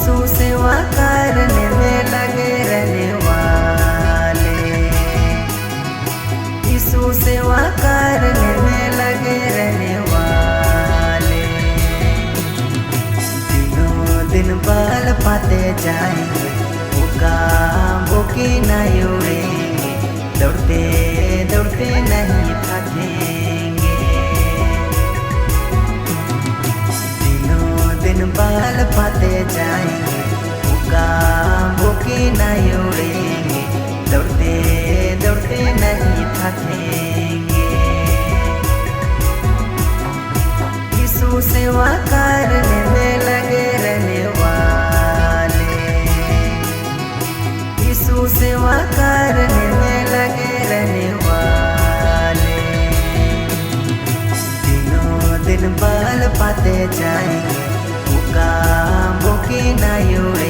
यीशु सेवा करने में लगे रहने वाले, यीशु सेवा करने में लगे रहने वाले। दिनों दिन बल पाते जाएंगे, वो काम वो की नहीं उड़ेंगे, दौड़ते दौड़ते नहीं थकेंगे। दिनों दिन बल पाते जाएंगे, वो काम वो की नहीं उड़ेंगे, दौड़ते दौड़ते नहीं थकेंगे। यीशु सेवा करने में लगे रहने वाले, यीशु सेवा करने में लगे रहने वाले। दिनों दिन बल पाते जाएंगे, वो काम वो की नहीं उड़ेंगे,